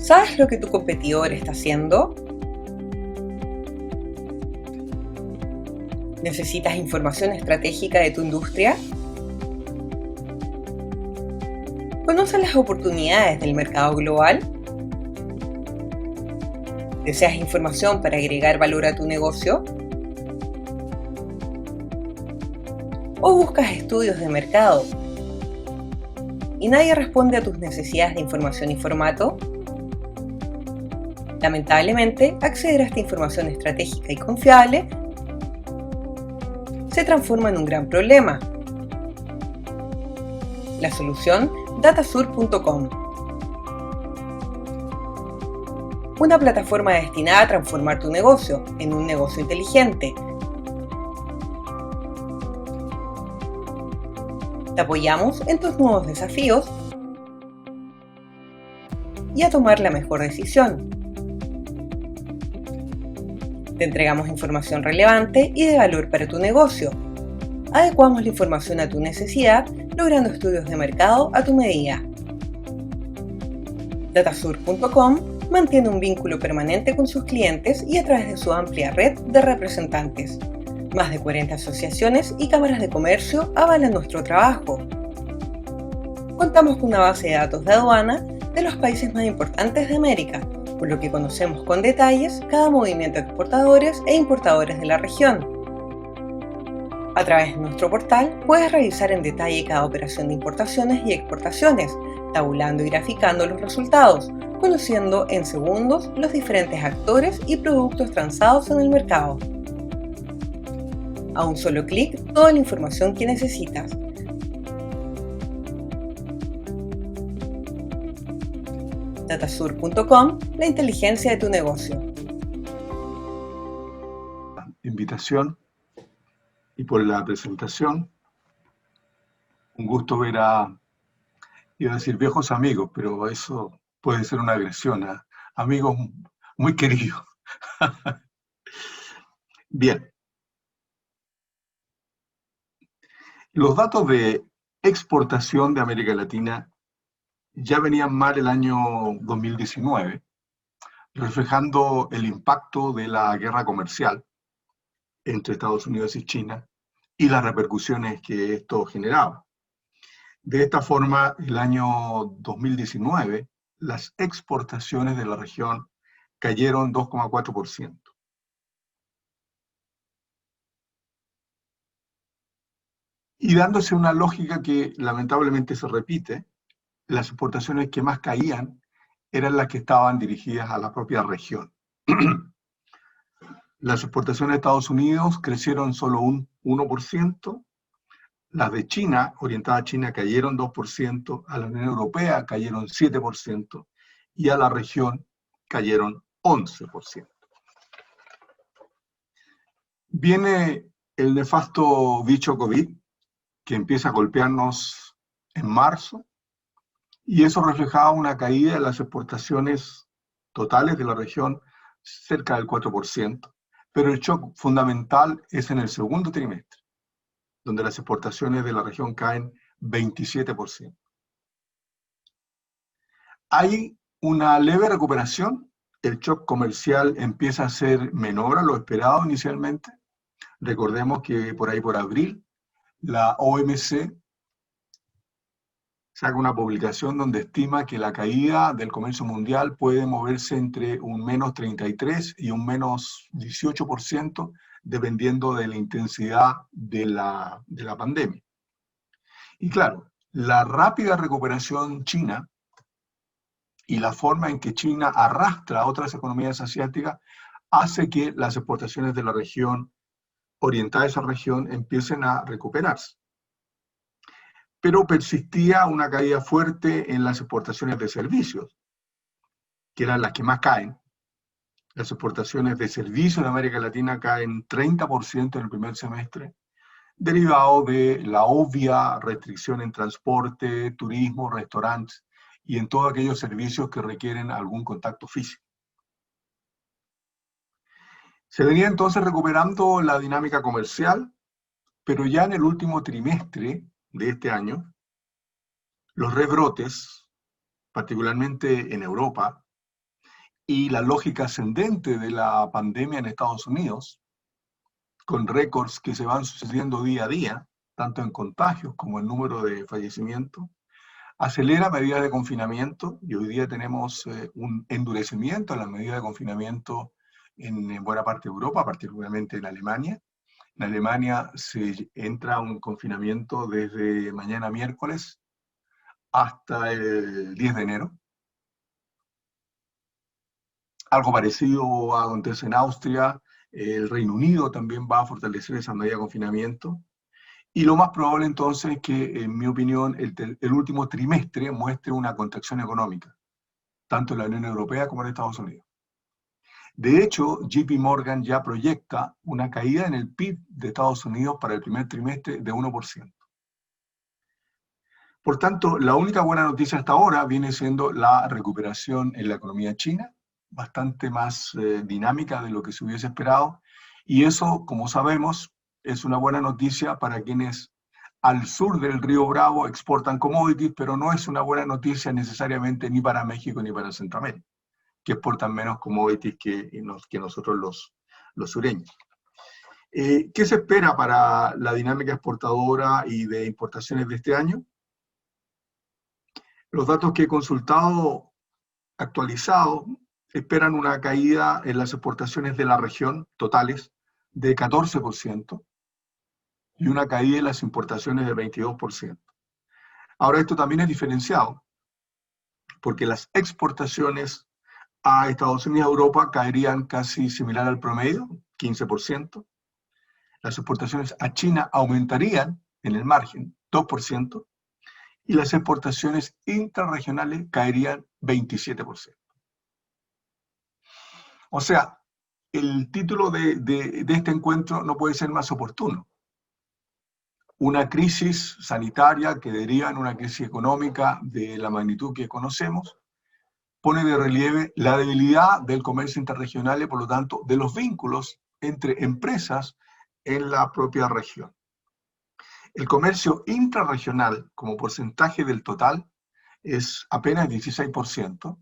¿Sabes lo que tu competidor está haciendo? ¿Necesitas información estratégica de tu industria? ¿Conoces las oportunidades del mercado global? ¿Deseas información para agregar valor a tu negocio? ¿O buscas estudios de mercado y nadie responde a tus necesidades de información y formato? Lamentablemente, acceder a esta información estratégica y confiable se transforma en un gran problema. La solución, datasur.com. Una plataforma destinada a transformar tu negocio en un negocio inteligente. Te apoyamos en tus nuevos desafíos y a tomar la mejor decisión. Te entregamos información relevante y de valor para tu negocio. Adecuamos la información a tu necesidad, logrando estudios de mercado a tu medida. Datasur.com mantiene un vínculo permanente con sus clientes y a través de su amplia red de representantes. Más de 40 asociaciones y cámaras de comercio avalan nuestro trabajo. Contamos con una base de datos de aduana de los países más importantes de América, por lo que conocemos con detalles cada movimiento de exportadores e importadores de la región. A través de nuestro portal puedes revisar en detalle cada operación de importaciones y exportaciones, tabulando y graficando los resultados, conociendo en segundos los diferentes actores y productos transados en el mercado. A un solo clic, toda la información que necesitas. Datasur.com, la inteligencia de tu negocio. Invitación y por la presentación. Un gusto ver iba a decir viejos amigos, pero eso puede ser una agresión a amigos muy queridos. Bien. Los datos de exportación de América Latina ya venían mal el año 2019, reflejando el impacto de la guerra comercial entre Estados Unidos y China y las repercusiones que esto generaba. De esta forma, el año 2019, las exportaciones de la región cayeron 2,4%. Y dándose una lógica que lamentablemente se repite, las exportaciones que más caían eran las que estaban dirigidas a la propia región. Las exportaciones de Estados Unidos crecieron solo un 1%, las de China, orientadas a China, cayeron 2%, a la Unión Europea cayeron 7% y a la región cayeron 11%. Viene el nefasto bicho COVID, que empieza a golpearnos en marzo, y eso reflejaba una caída de las exportaciones totales de la región cerca del 4%, pero el shock fundamental es en el segundo trimestre, donde las exportaciones de la región caen 27%. Hay una leve recuperación, el shock comercial empieza a ser menor a lo esperado inicialmente. Recordemos que por ahí por abril, la OMC saca una publicación donde estima que la caída del comercio mundial puede moverse entre un menos 33 y un menos 18%, dependiendo de la intensidad de la pandemia. Y claro, la rápida recuperación china y la forma en que China arrastra a otras economías asiáticas hace que las exportaciones de la región, orientadas a esa región, empiecen a recuperarse. Pero persistía una caída fuerte en las exportaciones de servicios, que eran las que más caen. Las exportaciones de servicios en América Latina caen 30% en el primer semestre, derivado de la obvia restricción en transporte, turismo, restaurantes y en todos aquellos servicios que requieren algún contacto físico. Se venía entonces recuperando la dinámica comercial, pero ya en el último trimestre de este año, los rebrotes, particularmente en Europa, y la lógica ascendente de la pandemia en Estados Unidos, con récords que se van sucediendo día a día, tanto en contagios como en número de fallecimientos, acelera medidas de confinamiento y hoy día tenemos un endurecimiento en las medidas de confinamiento en buena parte de Europa, particularmente en Alemania. En Alemania se entra a un confinamiento desde mañana miércoles hasta el 10 de enero. Algo parecido acontece en Austria. El Reino Unido también va a fortalecer esa medida de confinamiento. Y lo más probable entonces es que, en mi opinión, el último trimestre muestre una contracción económica, tanto en la Unión Europea como en Estados Unidos. De hecho, JP Morgan ya proyecta una caída en el PIB de Estados Unidos para el primer trimestre de 1%. Por tanto, la única buena noticia hasta ahora viene siendo la recuperación en la economía china, bastante más dinámica de lo que se hubiese esperado, y eso, como sabemos, es una buena noticia para quienes al sur del río Bravo exportan commodities, pero no es una buena noticia necesariamente ni para México ni para Centroamérica, que exportan menos commodities que nosotros los sureños. ¿Qué se espera para la dinámica exportadora y de importaciones de este año? Los datos que he consultado actualizados esperan una caída en las exportaciones de la región totales de 14% y una caída en las importaciones de 22%. Ahora, esto también es diferenciado, porque las exportaciones a Estados Unidos y a Europa caerían casi similar al promedio, 15%. Las exportaciones a China aumentarían en el margen, 2%. Y las exportaciones intrarregionales caerían 27%. O sea, el título de este encuentro no puede ser más oportuno. Una crisis sanitaria que deriva en una crisis económica de la magnitud que conocemos, pone de relieve la debilidad del comercio interregional y, por lo tanto, de los vínculos entre empresas en la propia región. El comercio intrarregional, como porcentaje del total, es apenas 16%,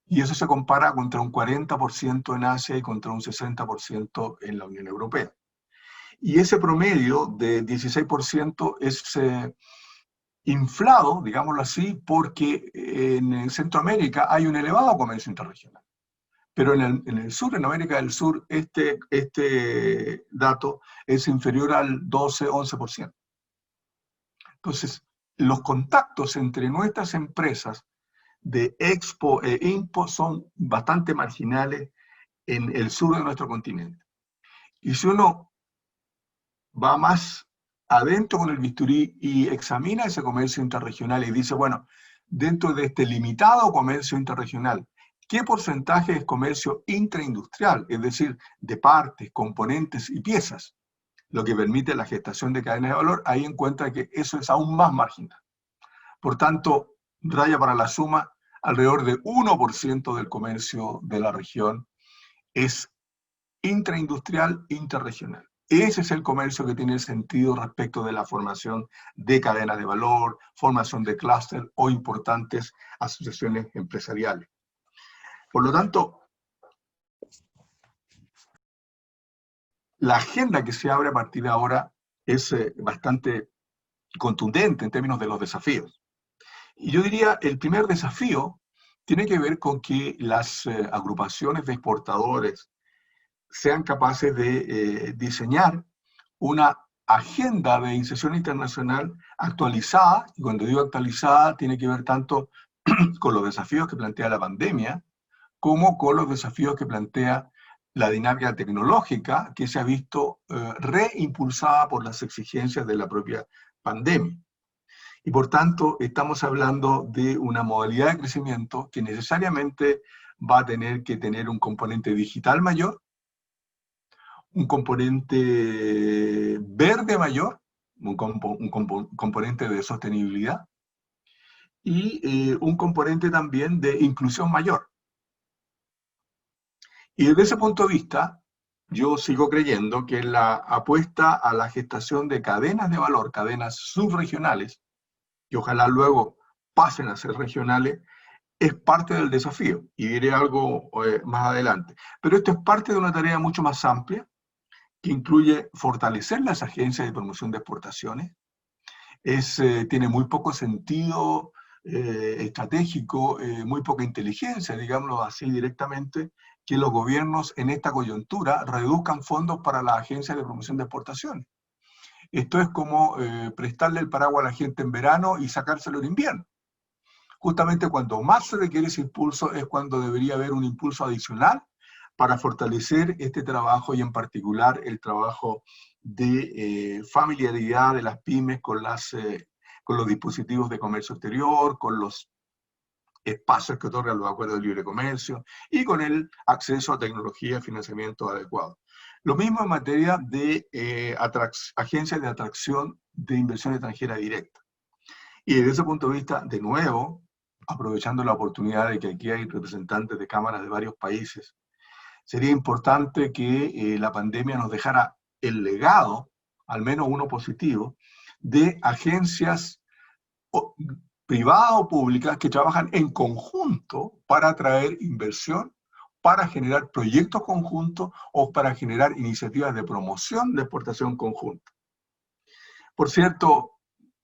y eso se compara contra un 40% en Asia y contra un 60% en la Unión Europea. Y ese promedio de 16% es inflado, digámoslo así, porque en Centroamérica hay un elevado comercio interregional. Pero en el sur, en América del Sur, este dato es inferior al 12-11%. Entonces, los contactos entre nuestras empresas de Expo e Impo son bastante marginales en el sur de nuestro continente. Y si uno va más adentro con el bisturí y examina ese comercio interregional y dice, bueno, dentro de este limitado comercio interregional, ¿qué porcentaje es comercio intraindustrial? Es decir, de partes, componentes y piezas, lo que permite la gestación de cadenas de valor. Ahí encuentra que eso es aún más marginal. Por tanto, raya para la suma, alrededor de 1% del comercio de la región es intraindustrial, interregional. Ese es el comercio que tiene sentido respecto de la formación de cadenas de valor, formación de clúster o importantes asociaciones empresariales. Por lo tanto, la agenda que se abre a partir de ahora es bastante contundente en términos de los desafíos. Y yo diría, el primer desafío tiene que ver con que las agrupaciones de exportadores sean capaces de diseñar una agenda de inserción internacional actualizada, y cuando digo actualizada tiene que ver tanto con los desafíos que plantea la pandemia, como con los desafíos que plantea la dinámica tecnológica que se ha visto reimpulsada por las exigencias de la propia pandemia. Y por tanto, estamos hablando de una modalidad de crecimiento que necesariamente va a tener que tener un componente digital mayor, un componente verde mayor, un componente de sostenibilidad y un componente también de inclusión mayor. Y desde ese punto de vista, yo sigo creyendo que la apuesta a la gestación de cadenas de valor, cadenas subregionales, y ojalá luego pasen a ser regionales, es parte del desafío, y diré algo más adelante. Pero esto es parte de una tarea mucho más amplia, que incluye fortalecer las agencias de promoción de exportaciones. Tiene muy poco sentido estratégico, muy poca inteligencia, digámoslo así directamente, que los gobiernos en esta coyuntura reduzcan fondos para las agencias de promoción de exportaciones. Esto es como prestarle el paraguas a la gente en verano y sacárselo en invierno. Justamente cuando más se requiere ese impulso es cuando debería haber un impulso adicional para fortalecer este trabajo, y en particular el trabajo de familiaridad de las pymes con los dispositivos de comercio exterior, con los espacios que otorgan los acuerdos de libre comercio y con el acceso a tecnología y financiamiento adecuado. Lo mismo en materia de agencias de atracción de inversión extranjera directa. Y desde ese punto de vista, de nuevo, aprovechando la oportunidad de que aquí hay representantes de cámaras de varios países, sería importante que la pandemia nos dejara el legado, al menos uno positivo, de agencias privadas o públicas que trabajan en conjunto para atraer inversión, para generar proyectos conjuntos o para generar iniciativas de promoción de exportación conjunta. Por cierto,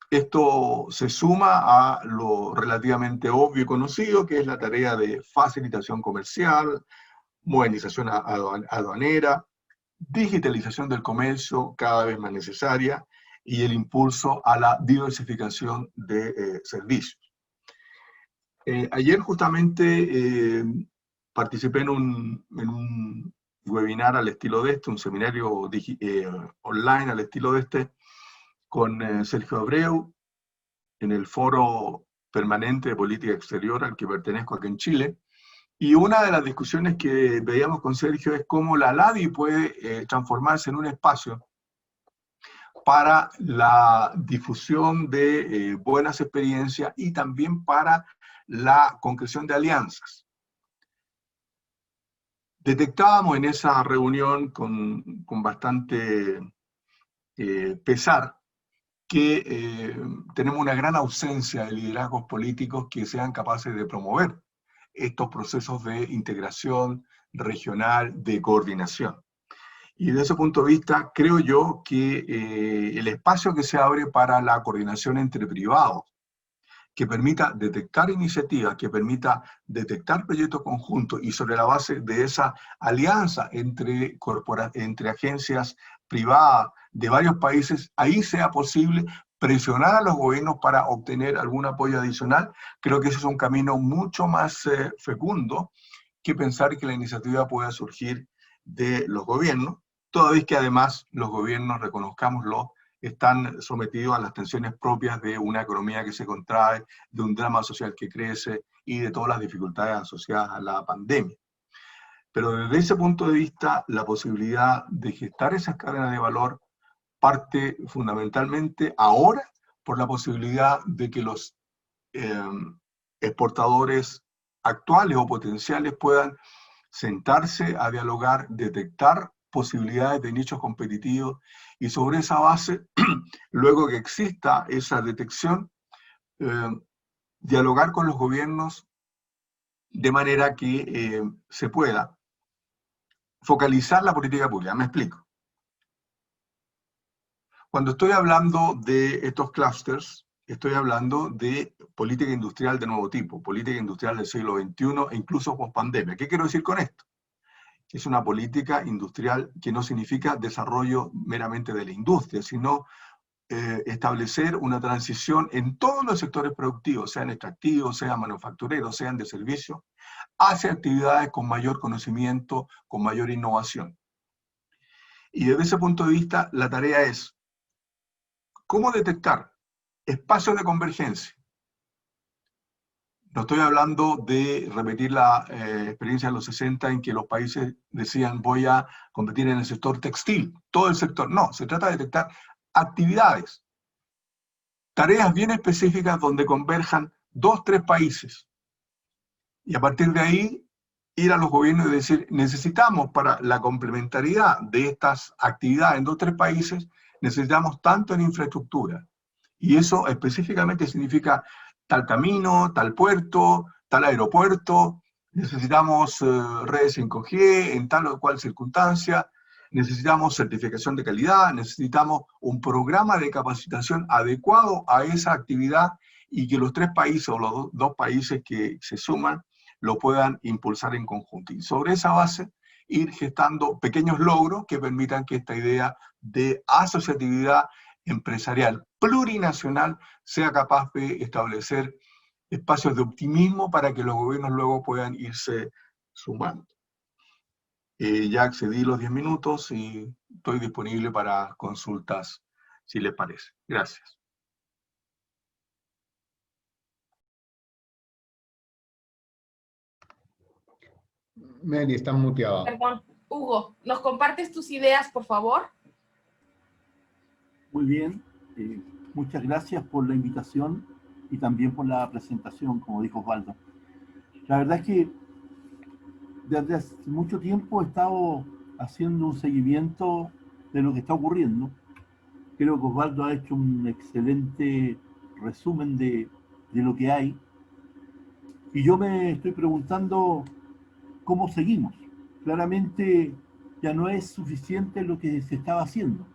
esto se suma a lo relativamente obvio y conocido, que es la tarea de facilitación comercial, modernización aduanera, digitalización del comercio cada vez más necesaria, y el impulso a la diversificación de servicios. Ayer justamente participé en un webinar al estilo de este, un seminario online al estilo de este, con Sergio Abreu, en el Foro Permanente de Política Exterior al que pertenezco aquí en Chile. Y una de las discusiones que veíamos con Sergio es cómo la LADI puede transformarse en un espacio para la difusión de buenas experiencias y también para la concreción de alianzas. Detectábamos en esa reunión con bastante pesar que tenemos una gran ausencia de liderazgos políticos que sean capaces de promover estos procesos de integración regional, de coordinación. Y desde ese punto de vista, creo yo que el espacio que se abre para la coordinación entre privados, que permita detectar iniciativas, que permita detectar proyectos conjuntos, y sobre la base de esa alianza entre agencias privadas de varios países, ahí sea posible presionar a los gobiernos para obtener algún apoyo adicional. Creo que ese es un camino mucho más fecundo que pensar que la iniciativa pueda surgir de los gobiernos, toda vez que además los gobiernos, reconozcámoslo, están sometidos a las tensiones propias de una economía que se contrae, de un drama social que crece y de todas las dificultades asociadas a la pandemia. Pero desde ese punto de vista, la posibilidad de gestar esas cadenas de valor parte fundamentalmente ahora por la posibilidad de que los exportadores actuales o potenciales puedan sentarse a dialogar, detectar posibilidades de nichos competitivos, y sobre esa base, luego que exista esa detección, dialogar con los gobiernos de manera que se pueda focalizar la política pública. Me explico. Cuando estoy hablando de estos clústeres, estoy hablando de política industrial de nuevo tipo, política industrial del siglo XXI e incluso post-pandemia. ¿Qué quiero decir con esto? Es una política industrial que no significa desarrollo meramente de la industria, sino establecer una transición en todos los sectores productivos, sean extractivos, sean manufactureros, sean de servicio, hacia actividades con mayor conocimiento, con mayor innovación. Y desde ese punto de vista, la tarea es cómo detectar espacios de convergencia. No estoy hablando de repetir la experiencia de los 60 en que los países decían voy a competir en el sector textil, todo el sector. No, se trata de detectar actividades, tareas bien específicas donde converjan 2, 3 países. Y a partir de ahí, ir a los gobiernos y decir, necesitamos para la complementariedad de estas actividades en 2, 3 países, necesitamos tanto en infraestructura. Y eso específicamente significa tal camino, tal puerto, tal aeropuerto, necesitamos redes 5G en tal o cual circunstancia, necesitamos certificación de calidad, necesitamos un programa de capacitación adecuado a esa actividad y que los tres países o los dos países que se suman lo puedan impulsar en conjunto. Y sobre esa base, ir gestando pequeños logros que permitan que esta idea de asociatividad empresarial plurinacional sea capaz de establecer espacios de optimismo para que los gobiernos luego puedan irse sumando. Ya accedí los 10 minutos y estoy disponible para consultas, si les parece. Gracias. Mary, estás muteada. Perdón. Hugo, ¿nos compartes tus ideas, por favor? Muy bien. Muchas gracias por la invitación y también por la presentación, como dijo Osvaldo. La verdad es que desde hace mucho tiempo he estado haciendo un seguimiento de lo que está ocurriendo. Creo que Osvaldo ha hecho un excelente resumen de lo que hay. Y yo me estoy preguntando cómo seguimos. Claramente ya no es suficiente lo que se estaba haciendo.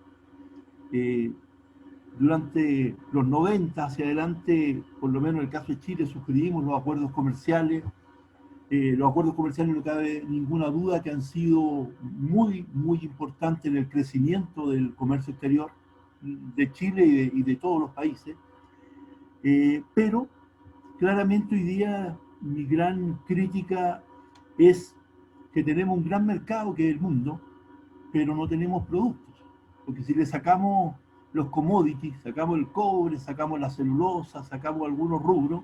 Durante los 90 hacia adelante, por lo menos en el caso de Chile, suscribimos los acuerdos comerciales. Los acuerdos comerciales, no cabe ninguna duda, que han sido muy, muy importantes en el crecimiento del comercio exterior de Chile y de todos los países. Pero claramente hoy día mi gran crítica es que tenemos un gran mercado que es el mundo, pero no tenemos productos. Porque si le sacamos los commodities, sacamos el cobre, sacamos la celulosa, sacamos algunos rubros,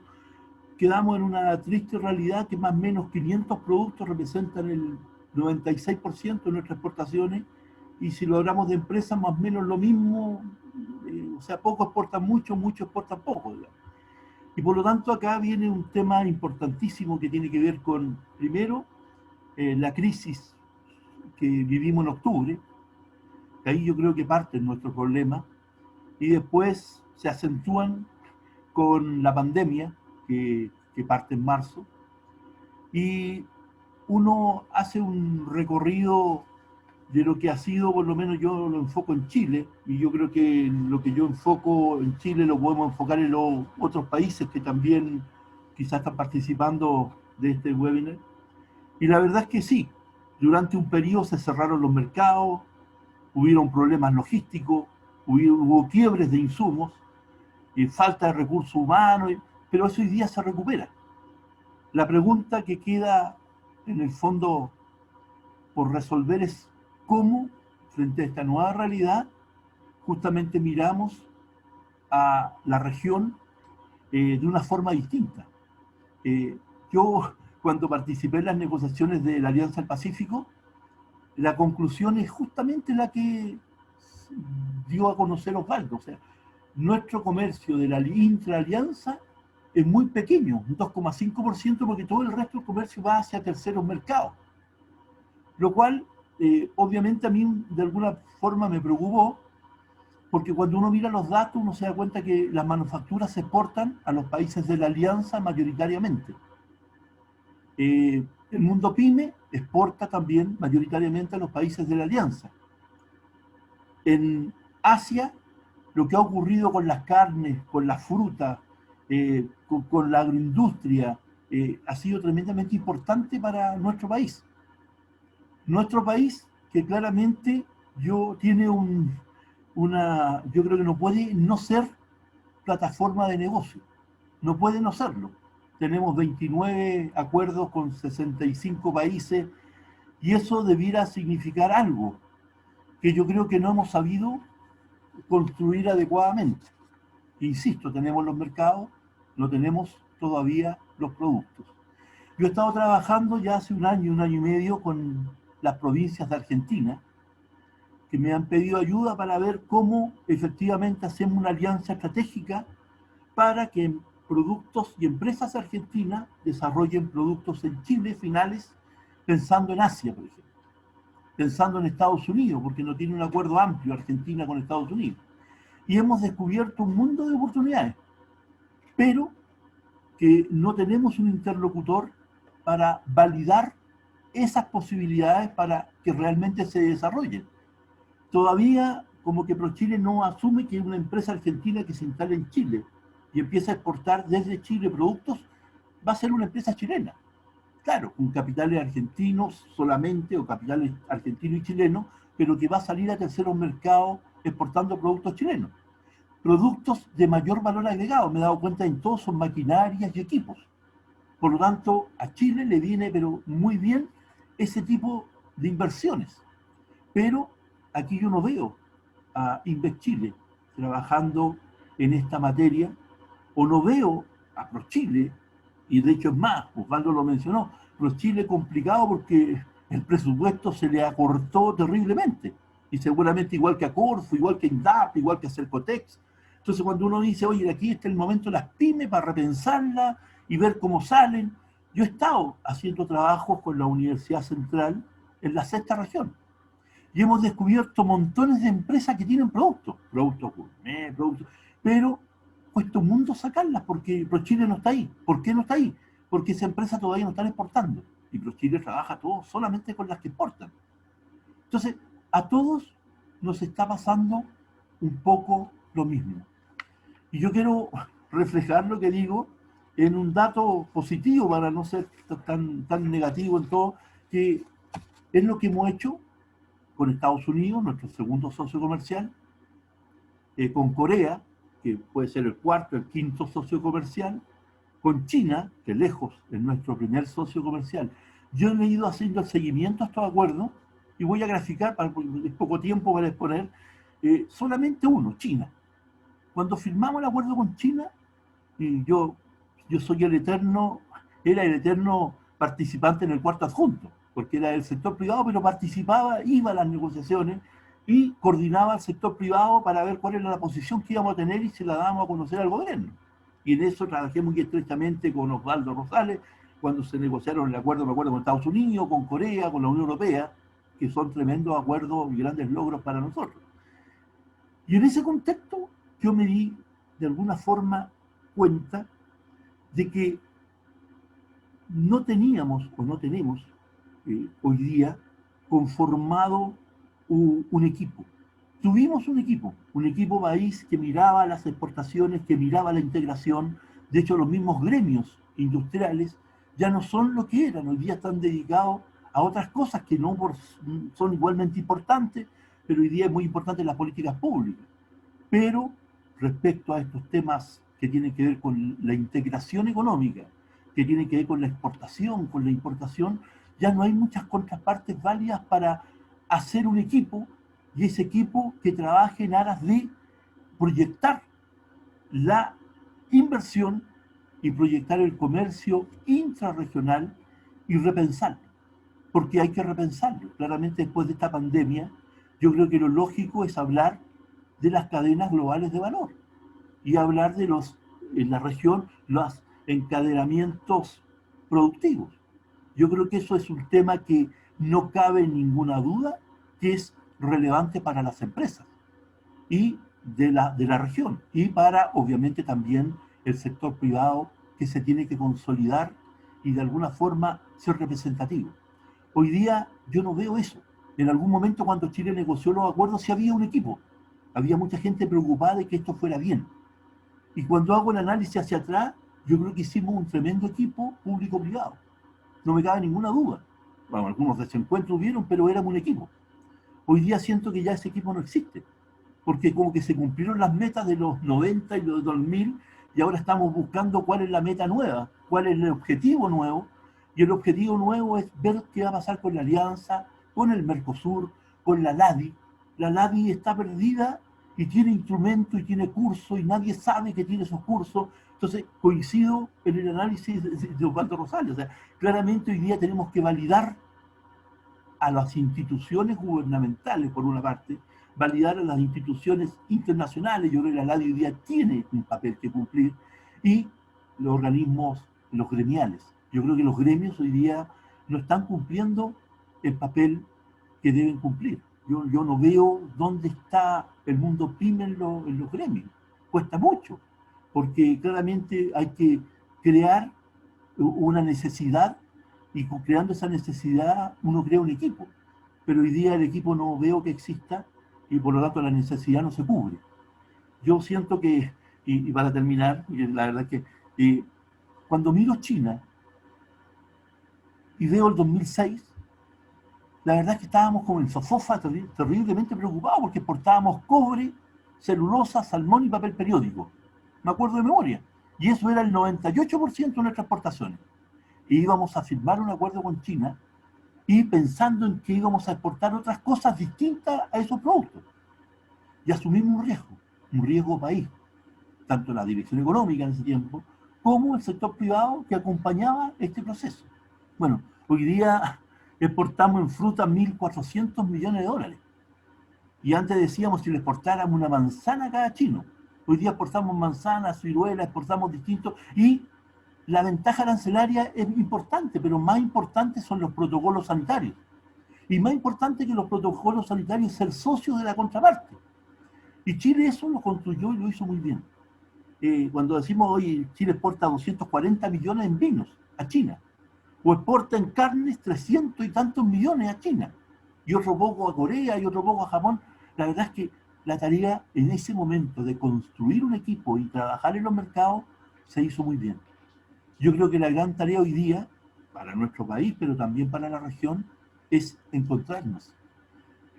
quedamos en una triste realidad que más o menos 500 productos representan el 96% de nuestras exportaciones, y si lo hablamos de empresas, más o menos lo mismo, o sea, poco exportan mucho, mucho exportan poco, digamos. Y por lo tanto acá viene un tema importantísimo que tiene que ver con, primero, la crisis que vivimos en octubre, que ahí yo creo que parte nuestro problema, y después se acentúan con la pandemia, que parte en marzo, y uno hace un recorrido de lo que ha sido, por lo menos yo lo enfoco en Chile, y yo creo que lo que yo enfoco en Chile lo podemos enfocar en los otros países que también quizás están participando de este webinar. Y la verdad es que sí, durante un periodo se cerraron los mercados, hubieron problemas logísticos, hubo quiebres de insumos, falta de recursos humanos, pero eso hoy día se recupera. La pregunta que queda en el fondo por resolver es cómo, frente a esta nueva realidad, justamente miramos a la región de una forma distinta. Yo, cuando participé en las negociaciones de la Alianza del Pacífico, la conclusión es justamente la que dio a conocer Osvaldo. O sea, nuestro comercio de la intraalianza es muy pequeño, un 2,5%, porque todo el resto del comercio va hacia terceros mercados. Lo cual, obviamente, a mí de alguna forma me preocupó, porque cuando uno mira los datos, uno se da cuenta que las manufacturas se exportan a los países de la alianza mayoritariamente. El mundo pyme exporta también mayoritariamente a los países de la alianza. En Asia, lo que ha ocurrido con las carnes, con la fruta, con la agroindustria, ha sido tremendamente importante para nuestro país. Nuestro país, que claramente tiene yo creo que no puede no ser plataforma de negocio. No puede no serlo. Tenemos 29 acuerdos con 65 países, y eso debiera significar algo que yo creo que no hemos sabido construir adecuadamente. Insisto, tenemos los mercados, no tenemos todavía los productos. Yo he estado trabajando ya hace un año y medio con las provincias de Argentina, que me han pedido ayuda para ver cómo efectivamente hacemos una alianza estratégica para que productos y empresas argentinas desarrollen productos en Chile finales, pensando en Asia, por ejemplo, pensando en Estados Unidos, porque no tiene un acuerdo amplio Argentina con Estados Unidos. Y hemos descubierto un mundo de oportunidades, pero que no tenemos un interlocutor para validar esas posibilidades para que realmente se desarrollen. Todavía como que ProChile no asume que una empresa argentina que se instale en Chile y empieza a exportar desde Chile productos, va a ser una empresa chilena. Claro, con capitales argentinos solamente, o capitales argentinos y chilenos, pero que va a salir a terceros mercados exportando productos chilenos. Productos de mayor valor agregado, me he dado cuenta en todos son maquinarias y equipos. Por lo tanto, a Chile le viene pero muy bien ese tipo de inversiones. Pero aquí yo no veo a Inves Chile trabajando en esta materia, o no veo a ProChile, y de hecho es más, Osvaldo lo mencionó, ProChile complicado porque el presupuesto se le acortó terriblemente, y seguramente igual que a Corfo, igual que INDAP, igual que a Cercotex. Entonces cuando uno dice, oye, aquí está el momento de las pymes para repensarla y ver cómo salen, yo he estado haciendo trabajos con la Universidad Central en la sexta región, y hemos descubierto montones de empresas que tienen productos gourmet, pero cuesta un mundo sacarlas porque ProChile no está ahí. ¿Por qué no está ahí? Porque esa empresa todavía no está exportando, y ProChile trabaja todo solamente con las que exportan. Entonces, a todos nos está pasando un poco lo mismo. Y yo quiero reflejar lo que digo en un dato positivo para no ser tan negativo en todo, que es lo que hemos hecho con Estados Unidos, nuestro segundo socio comercial, con Corea, que puede ser el cuarto, el quinto socio comercial, con China, que lejos es nuestro primer socio comercial. Yo he ido haciendo el seguimiento a estos acuerdos y voy a graficar, es poco tiempo para exponer, solamente uno, China. Cuando firmamos el acuerdo con China, y yo soy era el eterno participante en el cuarto adjunto, porque era del sector privado, pero participaba, iba a las negociaciones y coordinaba al sector privado para ver cuál era la posición que íbamos a tener y se la dábamos a conocer al gobierno. Y en eso trabajé muy estrechamente con Osvaldo Rosales, cuando se negociaron el acuerdo, me acuerdo, con Estados Unidos, con Corea, con la Unión Europea, que son tremendos acuerdos y grandes logros para nosotros. Y en ese contexto yo me di, de alguna forma, cuenta de que no teníamos o no tenemos hoy día conformado un equipo. Tuvimos un equipo país que miraba las exportaciones, que miraba la integración. De hecho, los mismos gremios industriales ya no son lo que eran, hoy día están dedicados a otras cosas que no son igualmente importantes, pero hoy día es muy importante las políticas públicas. Pero respecto a estos temas que tienen que ver con la integración económica, que tienen que ver con la exportación, con la importación, ya no hay muchas contrapartes válidas para hacer un equipo, y ese equipo que trabaje en aras de proyectar la inversión y proyectar el comercio intrarregional y repensarlo, porque hay que repensarlo. Claramente después de esta pandemia, yo creo que lo lógico es hablar de las cadenas globales de valor y hablar de en la región, los encadenamientos productivos. Yo creo que eso es un tema que no cabe ninguna duda que es relevante para las empresas y de la región, y para obviamente también el sector privado, que se tiene que consolidar y de alguna forma ser representativo. Hoy día yo no veo eso. En algún momento cuando Chile negoció los acuerdos sí había un equipo, había mucha gente preocupada de que esto fuera bien. Y cuando hago el análisis hacia atrás, yo creo que hicimos un tremendo equipo público-privado. No me cabe ninguna duda. Bueno, algunos desencuentros hubieron, pero éramos un equipo. Hoy día siento que ya ese equipo no existe, porque como que se cumplieron las metas de los 90 y los 2000, y ahora estamos buscando cuál es la meta nueva, cuál es el objetivo nuevo, y el objetivo nuevo es ver qué va a pasar con la alianza, con el Mercosur, con la LADI. La LADI está perdida y tiene instrumentos y tiene cursos y nadie sabe que tiene esos cursos. Entonces coincido en el análisis de Osvaldo Rosales. O sea, claramente hoy día tenemos que validar a las instituciones gubernamentales, por una parte, validar a las instituciones internacionales. Yo creo que la LADI hoy día tiene un papel que cumplir, y los organismos, los gremiales. Yo creo que los gremios hoy día no están cumpliendo el papel que deben cumplir. Yo no veo dónde está el mundo pyme en los gremios. Cuesta mucho, porque claramente hay que crear una necesidad, y creando esa necesidad uno crea un equipo. Pero hoy día el equipo no veo que exista y por lo tanto la necesidad no se cubre. Yo siento que, y para terminar, y la verdad que cuando miro China y veo el 2006, la verdad es que estábamos como en Sofofa terriblemente preocupados porque exportábamos cobre, celulosa, salmón y papel periódico. Me acuerdo de memoria. Y eso era el 98% de nuestras exportaciones. Y íbamos a firmar un acuerdo con China y pensando en que íbamos a exportar otras cosas distintas a esos productos. Y asumimos un riesgo país, tanto la dirección económica en ese tiempo, como el sector privado que acompañaba este proceso. Bueno, hoy día exportamos en fruta 1.400 millones de dólares. Y antes decíamos si le exportáramos una manzana a cada chino. Hoy día exportamos manzanas, ciruelas, exportamos distintos. Y la ventaja arancelaria es importante, pero más importante son los protocolos sanitarios. Y más importante que los protocolos sanitarios es ser socio de la contraparte. Y Chile eso lo construyó y lo hizo muy bien. Cuando decimos hoy Chile exporta 240 millones en vinos a China, o exporta en carnes 300 y tantos millones a China, y otro poco a Corea, y otro poco a Japón. La verdad es que la tarea en ese momento de construir un equipo y trabajar en los mercados se hizo muy bien. Yo creo que la gran tarea hoy día, para nuestro país, pero también para la región, es encontrarnos.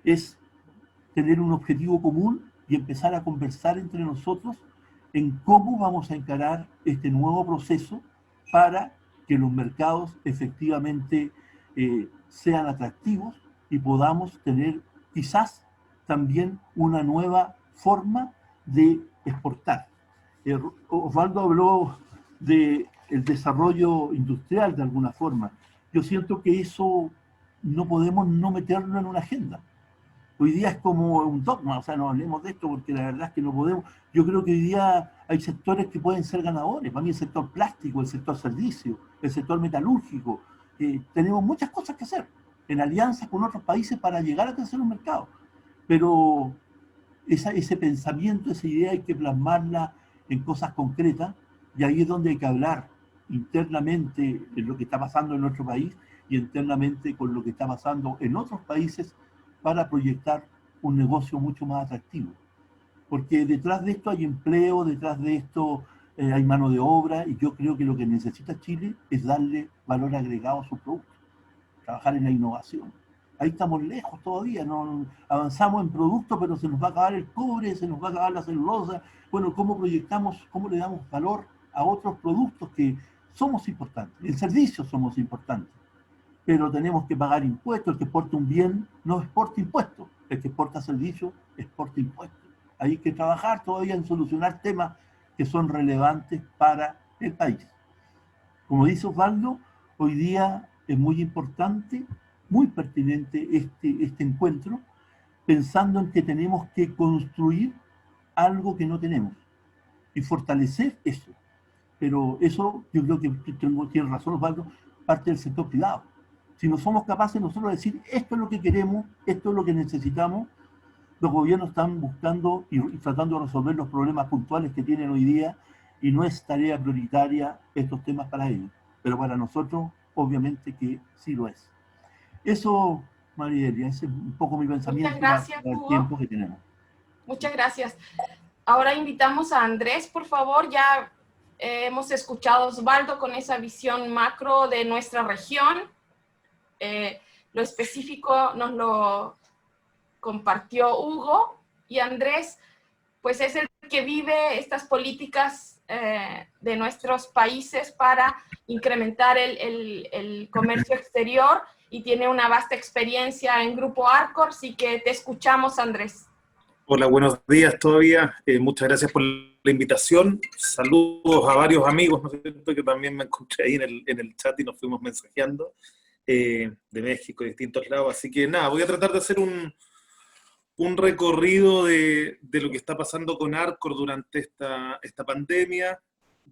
Es tener un objetivo común y empezar a conversar entre nosotros en cómo vamos a encarar este nuevo proceso para que los mercados efectivamente sean atractivos y podamos tener quizás también una nueva forma de exportar. Osvaldo habló del desarrollo industrial de alguna forma. Yo siento que eso no podemos no meterlo en una agenda. Hoy día es como un dogma, o sea, no hablemos de esto porque la verdad es que no podemos. Yo creo que hoy día hay sectores que pueden ser ganadores. Para mí el sector plástico, el sector servicio, el sector metalúrgico. Tenemos muchas cosas que hacer en alianzas con otros países para llegar a crecer un mercado. Pero ese pensamiento, esa idea hay que plasmarla en cosas concretas y ahí es donde hay que hablar internamente en lo que está pasando en nuestro país y internamente con lo que está pasando en otros países para proyectar un negocio mucho más atractivo. Porque detrás de esto hay empleo, detrás de esto hay mano de obra, y yo creo que lo que necesita Chile es darle valor agregado a sus productos, trabajar en la innovación. Ahí estamos lejos todavía, no avanzamos en productos, pero se nos va a acabar el cobre, se nos va a acabar la celulosa. Bueno, ¿cómo proyectamos, cómo le damos valor a otros productos que somos importantes? En servicios somos importantes. Pero tenemos que pagar impuestos. El que exporta un bien no exporta impuestos, el que exporta servicios exporta impuestos. Hay que trabajar todavía en solucionar temas que son relevantes para el país. Como dice Osvaldo, hoy día es muy importante, muy pertinente este encuentro, pensando en que tenemos que construir algo que no tenemos y fortalecer eso. Pero eso, yo creo que tiene razón Osvaldo, parte del sector privado. Si no somos capaces nosotros de decir esto es lo que queremos, esto es lo que necesitamos, los gobiernos están buscando y tratando de resolver los problemas puntuales que tienen hoy día y no es tarea prioritaria estos temas para ellos. Pero para nosotros, obviamente que sí lo es. Eso, Maridelia, ese es un poco mi pensamiento para el tiempo que tenemos. Muchas gracias. Ahora invitamos a Andrés, por favor. Ya hemos escuchado a Osvaldo con esa visión macro de nuestra región. Lo específico nos lo compartió Hugo, y Andrés pues es el que vive estas políticas de nuestros países para incrementar el comercio exterior y tiene una vasta experiencia en Grupo Arcor, así que te escuchamos, Andrés. Hola, buenos días todavía. Muchas gracias por la invitación. Saludos a varios amigos, ¿no es cierto?, que también me encontré ahí en el chat y nos fuimos mensajeando de México, de distintos lados. Así que nada, voy a tratar de hacer un recorrido de lo que está pasando con Arcor durante esta pandemia.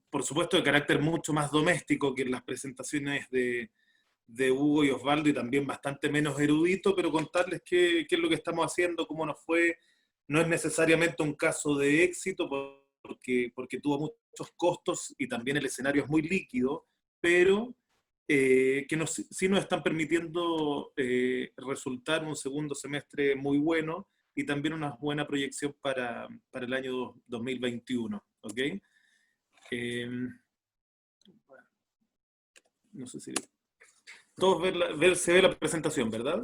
Por supuesto, de carácter mucho más doméstico que en las presentaciones de Hugo y Osvaldo, y también bastante menos erudito, pero contarles qué es lo que estamos haciendo, cómo nos fue. No es necesariamente un caso de éxito, porque tuvo costos y también el escenario es muy líquido, pero que sí nos están permitiendo resultar un segundo semestre muy bueno y también una buena proyección para el año 2021. ¿Ok? No sé si... Todos se ve la presentación, ¿verdad?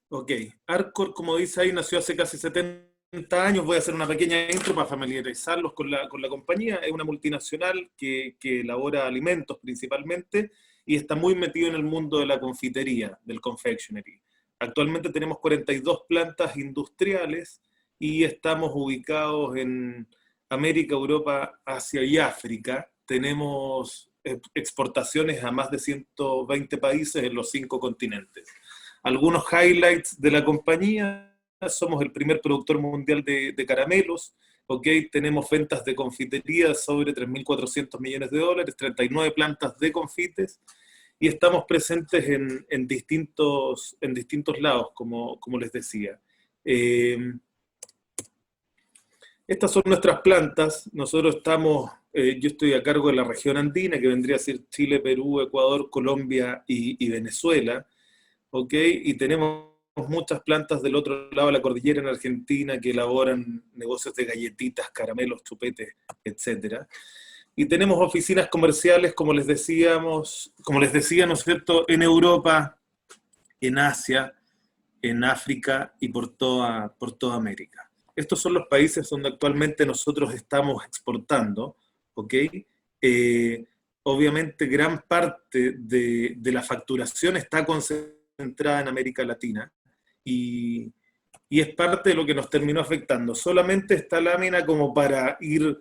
Ok. Arcor, como dice ahí, nació hace casi 70 años. Voy a hacer una pequeña intro para familiarizarlos con la compañía. Es una multinacional que elabora alimentos principalmente y está muy metido en el mundo de la confitería, del confectionery. Actualmente tenemos 42 plantas industriales y estamos ubicados en América, Europa, Asia y África. Tenemos exportaciones a más de 120 países en los 5 continentes. Algunos highlights de la compañía: somos el primer productor mundial de caramelos, ¿okay? Tenemos ventas de confitería sobre 3.400 millones de dólares, 39 plantas de confites, y estamos presentes en distintos lados, como les decía. Estas son nuestras plantas. Nosotros estamos, yo estoy a cargo de la región andina, que vendría a ser Chile, Perú, Ecuador, Colombia y Venezuela, ¿ok? Y tenemos muchas plantas del otro lado de la cordillera en Argentina que elaboran negocios de galletitas, caramelos, chupetes, etc. Y tenemos oficinas comerciales, como les decía, ¿no es cierto?, en Europa, en Asia, en África y por toda América. Estos son los países donde actualmente nosotros estamos exportando, ¿ok? Obviamente gran parte de la facturación está concentrada en América Latina y es parte de lo que nos terminó afectando. Solamente esta lámina como para ir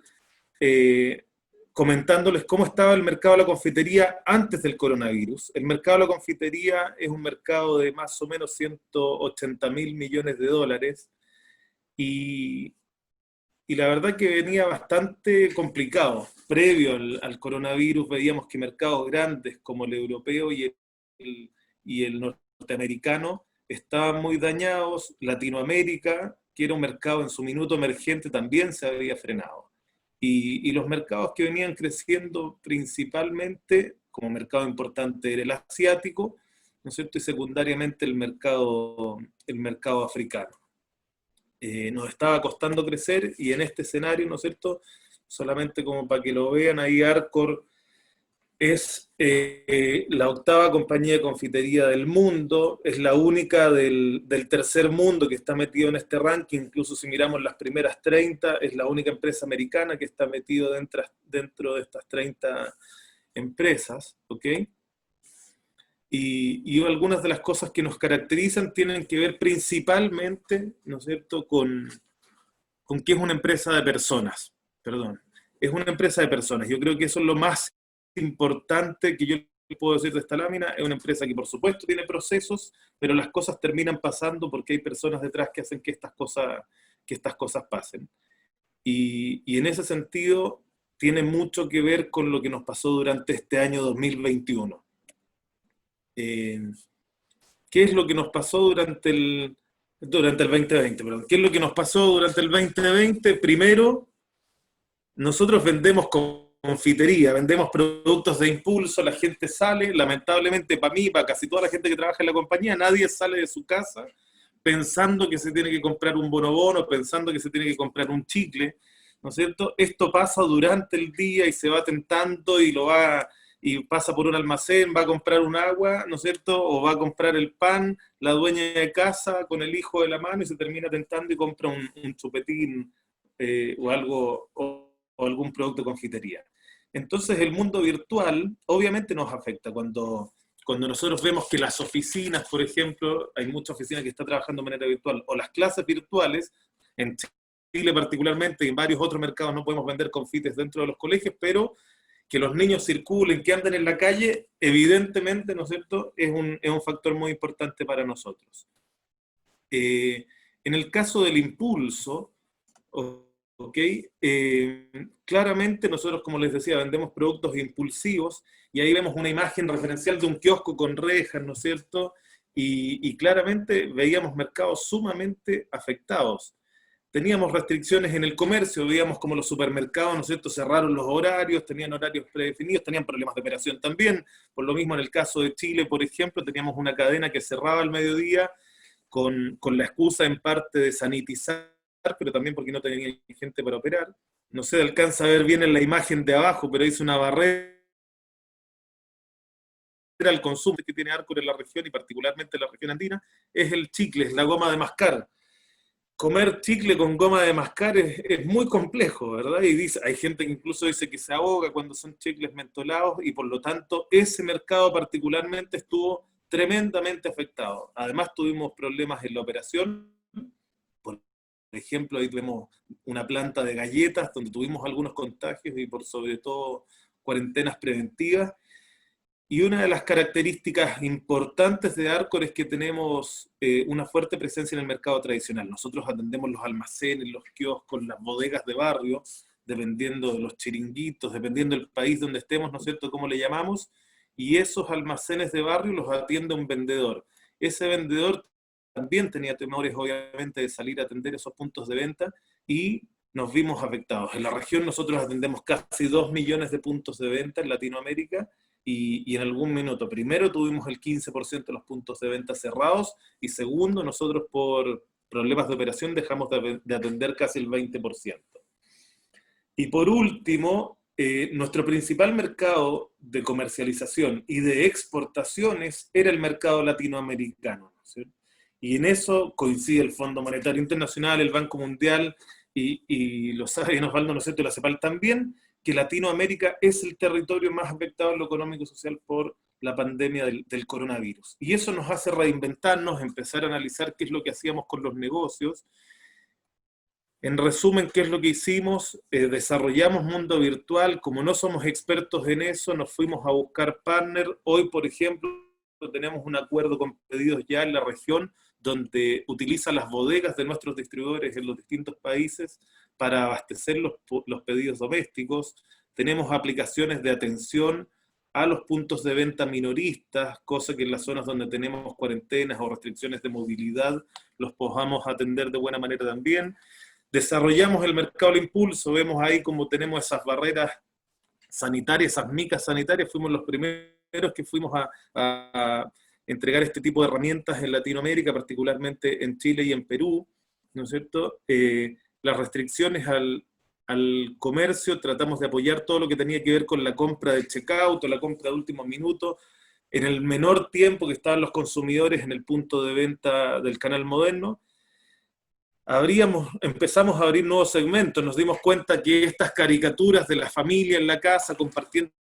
comentándoles cómo estaba el mercado de la confitería antes del coronavirus. El mercado de la confitería es un mercado de más o menos 180.000 millones de dólares, y la verdad que venía bastante complicado. Previo al coronavirus veíamos que mercados grandes como el europeo y el norteamericano estaban muy dañados. Latinoamérica, que era un mercado en su minuto emergente, también se había frenado. Y los mercados que venían creciendo principalmente, como mercado importante, era el asiático, ¿no es cierto?, y secundariamente el mercado africano. Nos estaba costando crecer, y en este escenario, ¿no es cierto?, solamente como para que lo vean, ahí Arcor es la 8ª compañía de confitería del mundo, es la única del tercer mundo que está metido en este ranking. Incluso si miramos las primeras 30, es la única empresa americana que está metido dentro de estas 30 empresas, ¿ok? Y algunas de las cosas que nos caracterizan tienen que ver principalmente, ¿no es cierto?, con que es una empresa de personas, es una empresa de personas. Yo creo que eso es lo más importante que yo puedo decir de esta lámina. Es una empresa que por supuesto tiene procesos, pero las cosas terminan pasando porque hay personas detrás que hacen que estas cosas pasen. Y en ese sentido tiene mucho que ver con lo que nos pasó durante este año 2021. ¿Qué es lo que nos pasó durante el 2020? Perdón. ¿Qué es lo que nos pasó durante el 2020? Primero, nosotros vendemos confitería, vendemos productos de impulso, la gente sale, lamentablemente para mí, para casi toda la gente que trabaja en la compañía, nadie sale de su casa pensando que se tiene que comprar un bonobono, pensando que se tiene que comprar un chicle, ¿no es cierto? Esto pasa durante el día y se va tentando y pasa por un almacén, va a comprar un agua, ¿no es cierto?, o va a comprar el pan, la dueña de casa con el hijo de la mano, y se termina tentando y compra un chupetín o algo, o algún producto de confitería. Entonces el mundo virtual obviamente nos afecta. Cuando nosotros vemos que las oficinas, por ejemplo, hay muchas oficinas que están trabajando de manera virtual, o las clases virtuales, en Chile particularmente y en varios otros mercados no podemos vender confites dentro de los colegios, pero que los niños circulen, que anden en la calle, evidentemente, ¿no es cierto?, es un factor muy importante para nosotros. En el caso del impulso, ¿ok?, claramente nosotros, como les decía, vendemos productos impulsivos, y ahí vemos una imagen referencial de un kiosco con rejas, ¿no es cierto?, y claramente veíamos mercados sumamente afectados. teníamos restricciones en el comercio, veíamos como los supermercados, ¿no es cierto?, cerraron los horarios, tenían horarios predefinidos, tenían problemas de operación también. Por lo mismo en el caso de Chile, por ejemplo, teníamos una cadena que cerraba al mediodía con la excusa en parte de sanitizar, pero también porque no tenía gente para operar. No se alcanza a ver bien en la imagen de abajo, pero hice una barrera al consumo que tiene Arcor en la región, y particularmente en la región andina, es el chicle, es la goma de mascar. Comer chicle con goma de mascar es muy complejo, ¿verdad? Y hay gente que incluso dice que se ahoga cuando son chicles mentolados, y por lo tanto ese mercado particularmente estuvo tremendamente afectado. Además tuvimos problemas en la operación. Por ejemplo, ahí tuvimos una planta de galletas donde tuvimos algunos contagios y por sobre todo cuarentenas preventivas. Y una de las características importantes de Arcor es que tenemos una fuerte presencia en el mercado tradicional. Nosotros atendemos los almacenes, los kioscos, las bodegas de barrio, dependiendo de los chiringuitos, dependiendo del país donde estemos, ¿no es cierto?, cómo le llamamos, y esos almacenes de barrio los atiende un vendedor. Ese vendedor también tenía temores, obviamente, de salir a atender esos puntos de venta, y nos vimos afectados. En la región nosotros atendemos casi 2 millones de puntos de venta en Latinoamérica, y en algún minuto, primero tuvimos el 15% de los puntos de venta cerrados, y segundo, nosotros por problemas de operación dejamos de atender casi el 20%. Y por último, nuestro principal mercado de comercialización y de exportaciones era el mercado latinoamericano, ¿sí? Y en eso coincide el Fondo Monetario Internacional, el Banco Mundial, y lo sabe Osvaldo, ¿no es cierto?, y la CEPAL también, que Latinoamérica es el territorio más afectado en lo económico y social por la pandemia del coronavirus. Y eso nos hace reinventarnos, empezar a analizar qué es lo que hacíamos con los negocios. En resumen, ¿qué es lo que hicimos? Desarrollamos Mundo Virtual. Como no somos expertos en eso, nos fuimos a buscar partners. Hoy, por ejemplo, tenemos un acuerdo con Pedidos Ya en la región, donde utiliza las bodegas de nuestros distribuidores en los distintos países para abastecer los pedidos domésticos. Tenemos aplicaciones de atención a los puntos de venta minoristas, cosa que en las zonas donde tenemos cuarentenas o restricciones de movilidad los podamos atender de buena manera también. Desarrollamos el mercado al impulso, vemos ahí como tenemos esas barreras sanitarias, esas micas sanitarias, fuimos los primeros que fuimos a entregar este tipo de herramientas en Latinoamérica, particularmente en Chile y en Perú, ¿no es cierto? Las restricciones al comercio, tratamos de apoyar todo lo que tenía que ver con la compra de checkout o la compra de último minuto, en el menor tiempo que estaban los consumidores en el punto de venta del canal moderno. Empezamos a abrir nuevos segmentos, nos dimos cuenta que estas caricaturas de la familia en la casa compartiendo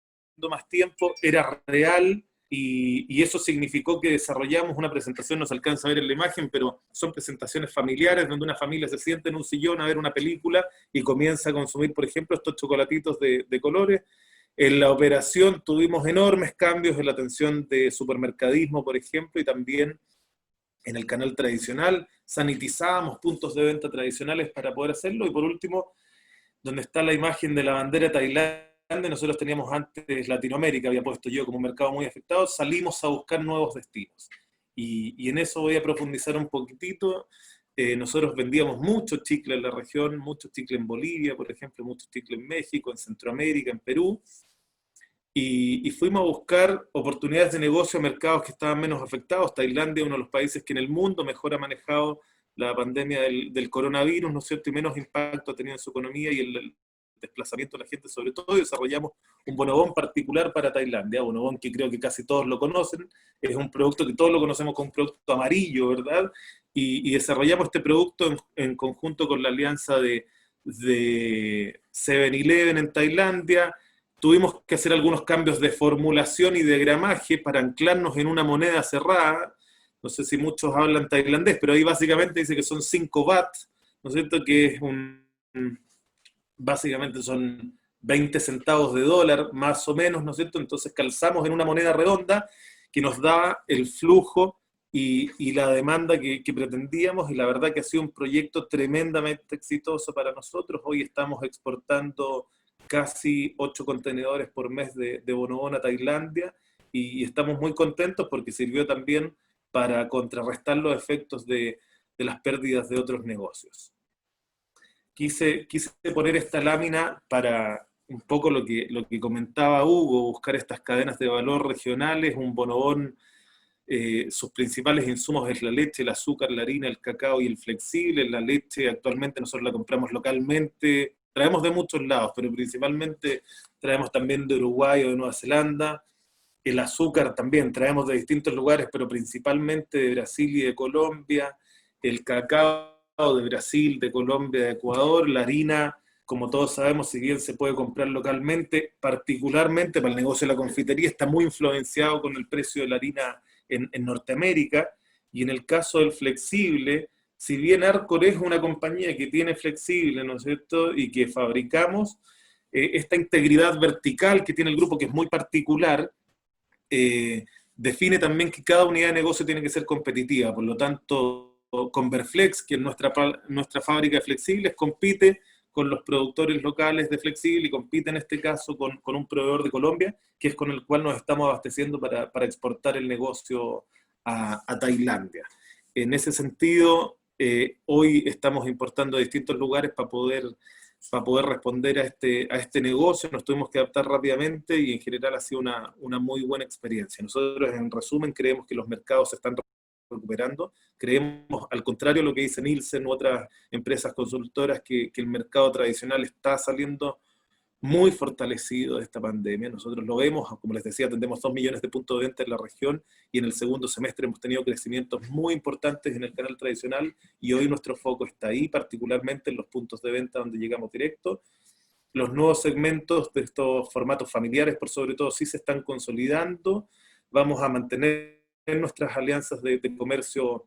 más tiempo era real, y eso significó que desarrollamos una presentación, no se alcanza a ver en la imagen, pero son presentaciones familiares donde una familia se sienta en un sillón a ver una película y comienza a consumir, por ejemplo, estos chocolatitos de colores. En la operación tuvimos enormes cambios en la atención de supermercadismo, por ejemplo, y también en el canal tradicional, sanitizábamos puntos de venta tradicionales para poder hacerlo. Y por último, donde está la imagen de la bandera de Tailandia, nosotros teníamos antes Latinoamérica, había puesto yo como un mercado muy afectado, salimos a buscar nuevos destinos. Y en eso voy a profundizar un poquitito. Nosotros vendíamos mucho chicle en la región, mucho chicle en Bolivia, por ejemplo, mucho chicle en México, en Centroamérica, en Perú. Y fuimos a buscar oportunidades de negocio a mercados que estaban menos afectados. Tailandia es uno de los países que en el mundo mejor ha manejado la pandemia del coronavirus, ¿no es cierto?, y menos impacto ha tenido en su economía y el desplazamiento de la gente sobre todo, y desarrollamos un bonobón particular para Tailandia, bonobón que creo que casi todos lo conocen, es un producto que todos lo conocemos como un producto amarillo, ¿verdad? Y desarrollamos este producto en conjunto con la alianza de 7-Eleven en Tailandia. Tuvimos que hacer algunos cambios de formulación y de gramaje para anclarnos en una moneda cerrada. No sé si muchos hablan tailandés, pero ahí básicamente dice que son 5 baht, ¿no es cierto?, que es básicamente son 20 centavos de dólar, más o menos, ¿no es cierto? Entonces calzamos en una moneda redonda que nos da el flujo y la demanda que pretendíamos, y la verdad que ha sido un proyecto tremendamente exitoso para nosotros. Hoy estamos exportando casi 8 contenedores por mes de bonobón a Tailandia, y estamos muy contentos porque sirvió también para contrarrestar los efectos de las pérdidas de otros negocios. quise poner esta lámina para un poco lo que comentaba Hugo, buscar estas cadenas de valor regionales. Un bonobón, sus principales insumos es la leche, el azúcar, la harina, el cacao y el flexible. La leche actualmente nosotros la compramos localmente, traemos de muchos lados, pero principalmente traemos también de Uruguay o de Nueva Zelanda. El azúcar también traemos de distintos lugares, pero principalmente de Brasil y de Colombia. El cacao de Brasil, de Colombia, de Ecuador. La harina, como todos sabemos, si bien se puede comprar localmente, particularmente para el negocio de la confitería, está muy influenciado con el precio de la harina en Norteamérica. Y en el caso del flexible, si bien Arcor es una compañía que tiene flexible, ¿no es cierto?, y que fabricamos, esta integridad vertical que tiene el grupo, que es muy particular, define también que cada unidad de negocio tiene que ser competitiva. Por lo tanto, Converflex, que es nuestra fábrica de flexibles, compite con los productores locales de flexible y compite en este caso con un proveedor de Colombia, que es con el cual nos estamos abasteciendo para exportar el negocio a Tailandia. En ese sentido, hoy estamos importando de distintos lugares para poder responder a este negocio. Nos tuvimos que adaptar rápidamente y en general ha sido una muy buena experiencia. Nosotros, en resumen, creemos que los mercados se están recuperando. Creemos, al contrario de lo que dice Nielsen u otras empresas consultoras, que el mercado tradicional está saliendo muy fortalecido de esta pandemia. Nosotros lo vemos, como les decía, atendemos 2 millones de puntos de venta en la región y en el segundo semestre hemos tenido crecimientos muy importantes en el canal tradicional y hoy nuestro foco está ahí, particularmente en los puntos de venta donde llegamos directo. Los nuevos segmentos de estos formatos familiares, por sobre todo, sí se están consolidando. Vamos a mantener nuestras alianzas de comercio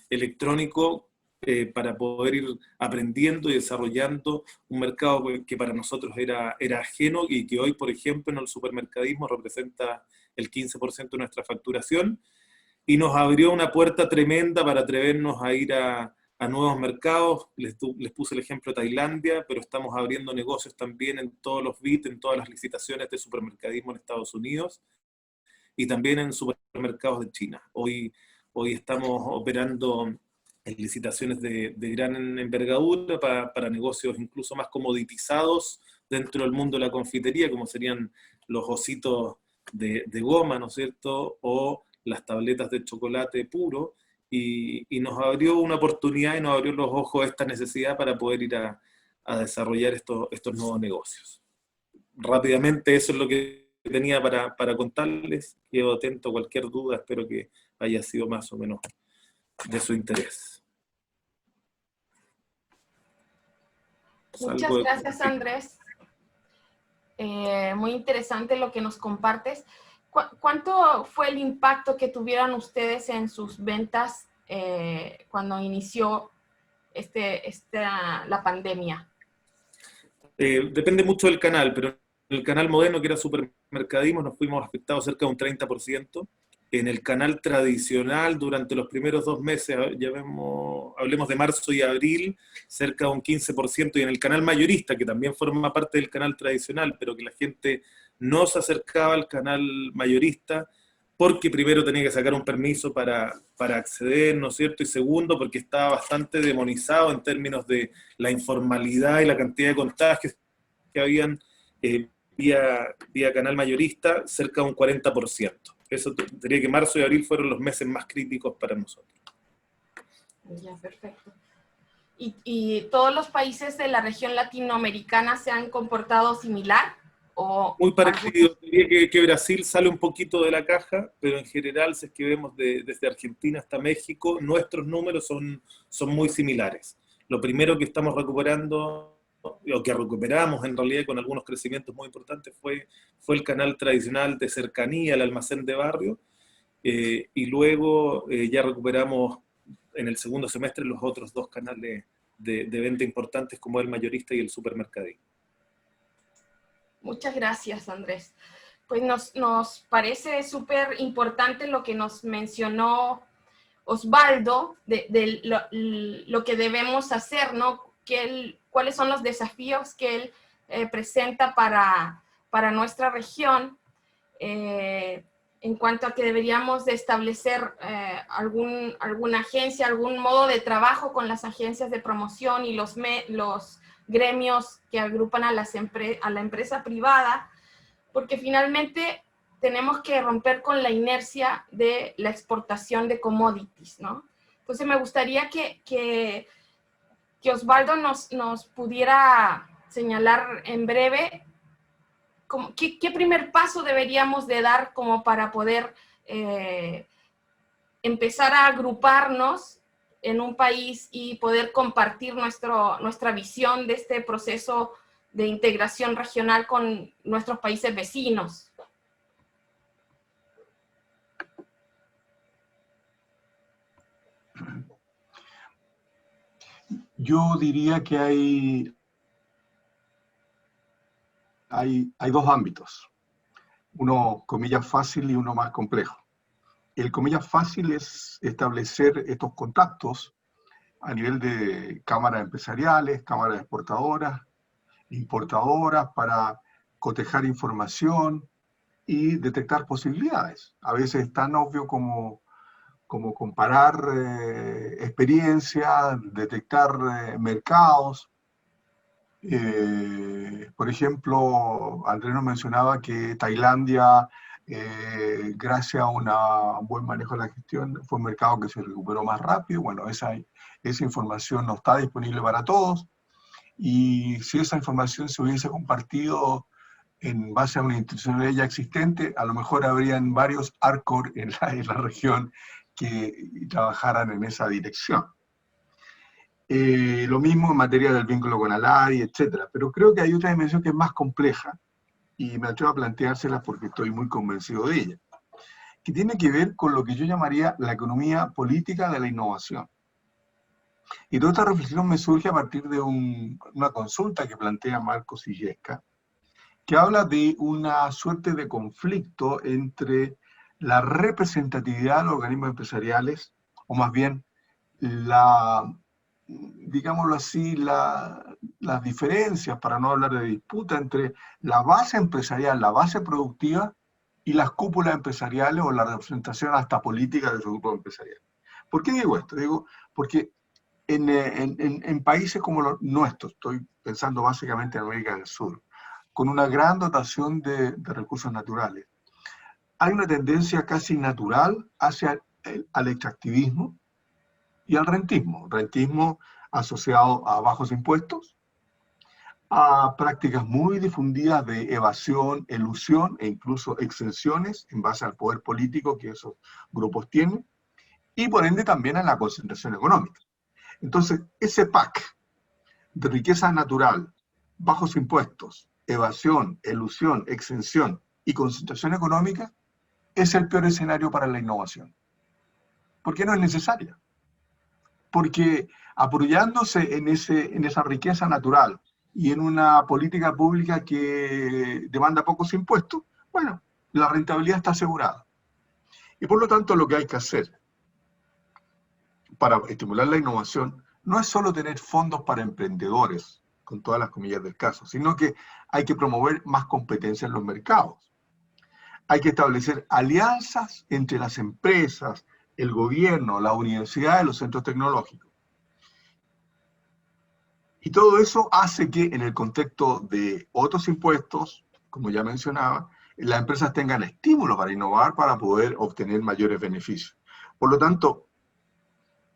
electrónico para poder ir aprendiendo y desarrollando un mercado que para nosotros era ajeno y que hoy, por ejemplo, en el supermercadismo representa el 15% de nuestra facturación, y nos abrió una puerta tremenda para atrevernos a ir a nuevos mercados. Les puse el ejemplo de Tailandia, pero estamos abriendo negocios también en todos los BIT, en todas las licitaciones de supermercadismo en Estados Unidos, y también en supermercados de China. Hoy estamos operando en licitaciones de gran envergadura para negocios incluso más comoditizados dentro del mundo de la confitería, como serían los ositos de goma, ¿no es cierto?, o las tabletas de chocolate puro, y nos abrió una oportunidad y nos abrió los ojos a esta necesidad para poder ir a desarrollar estos nuevos negocios. Rápidamente, eso es lo que tenía para contarles. Quedo atento a cualquier duda, espero que haya sido más o menos de su interés. Muchas gracias, Andrés. Muy interesante lo que nos compartes. ¿Cuánto fue el impacto que tuvieron ustedes en sus ventas cuando inició la pandemia? Depende mucho del canal, pero en el canal moderno, que era supermercadismo, nos fuimos afectados cerca de un 30%. En el canal tradicional, durante los primeros 2 meses, hablemos de marzo y abril, cerca de un 15%, y en el canal mayorista, que también forma parte del canal tradicional, pero que la gente no se acercaba al canal mayorista, porque primero tenía que sacar un permiso para acceder, ¿no es cierto? Y segundo, porque estaba bastante demonizado en términos de la informalidad y la cantidad de contagios que habían vía canal mayorista, cerca de un 40%. Eso diría que marzo y abril fueron los meses más críticos para nosotros. Ya, perfecto. ¿Y todos los países de la región latinoamericana se han comportado similar? Muy parecido. Diría que Brasil sale un poquito de la caja, pero en general, si es que vemos desde Argentina hasta México, nuestros números son muy similares. Lo primero que estamos recuperando, o que recuperamos en realidad con algunos crecimientos muy importantes, fue el canal tradicional de cercanía, el almacén de barrio, y luego ya recuperamos en el segundo semestre los otros 2 canales de venta importantes, como el mayorista y el supermercadismo. Muchas gracias, Andrés. Pues nos parece súper importante lo que nos mencionó Osvaldo, de lo que debemos hacer, ¿no? ¿Cuáles son los desafíos que él presenta para nuestra región? en cuanto a que deberíamos de establecer alguna agencia, algún modo de trabajo con las agencias de promoción y los gremios que agrupan a la empresa privada, porque finalmente tenemos que romper con la inercia de la exportación de commodities, ¿no? Entonces me gustaría que Osvaldo nos pudiera señalar en breve ¿qué primer paso deberíamos de dar como para poder empezar a agruparnos en un país y poder compartir nuestra visión de este proceso de integración regional con nuestros países vecinos? Yo diría que hay dos ámbitos, uno comillas fácil y uno más complejo. El comillas fácil es establecer estos contactos a nivel de cámaras empresariales, cámaras exportadoras, importadoras, para cotejar información y detectar posibilidades. A veces es tan obvio como comparar experiencias, detectar mercados. Por ejemplo, Andrés nos mencionaba que Tailandia, gracias a un buen manejo de la gestión, fue un mercado que se recuperó más rápido. Bueno, esa información no está disponible para todos, y si esa información se hubiese compartido en base a una institucionalidad ya existente, a lo mejor habrían varios ARCOR en la región que trabajaran en esa dirección. Lo mismo en materia del vínculo con ALARI, etc. Pero creo que hay otra dimensión que es más compleja, y me atrevo a planteársela porque estoy muy convencido de ella, que tiene que ver con lo que yo llamaría la economía política de la innovación. Y toda esta reflexión me surge a partir de una consulta que plantea Marcos Illesca, que habla de una suerte de conflicto entre la representatividad de los organismos empresariales, o más bien digámoslo así, las diferencias, para no hablar de disputa, entre la base empresarial, la base productiva, y las cúpulas empresariales o la representación hasta política de esos grupos empresariales. ¿Por qué digo esto? Digo, porque en países como los nuestros, estoy pensando básicamente en América del Sur, con una gran dotación de recursos naturales, hay una tendencia casi natural hacia al extractivismo y al rentismo asociado a bajos impuestos, a prácticas muy difundidas de evasión, elusión e incluso exenciones en base al poder político que esos grupos tienen, y por ende también a la concentración económica. Entonces, ese pack de riqueza natural, bajos impuestos, evasión, elusión, exención y concentración económica es el peor escenario para la innovación. ¿Por qué no es necesaria? Porque apoyándose en esa riqueza natural y en una política pública que demanda pocos impuestos, bueno, la rentabilidad está asegurada. Y por lo tanto, lo que hay que hacer para estimular la innovación no es solo tener fondos para emprendedores, con todas las comillas del caso, sino que hay que promover más competencia en los mercados. Hay que establecer alianzas entre las empresas, el gobierno, la universidad y los centros tecnológicos. Y todo eso hace que en el contexto de otros impuestos, como ya mencionaba, las empresas tengan estímulos para innovar, para poder obtener mayores beneficios. Por lo tanto,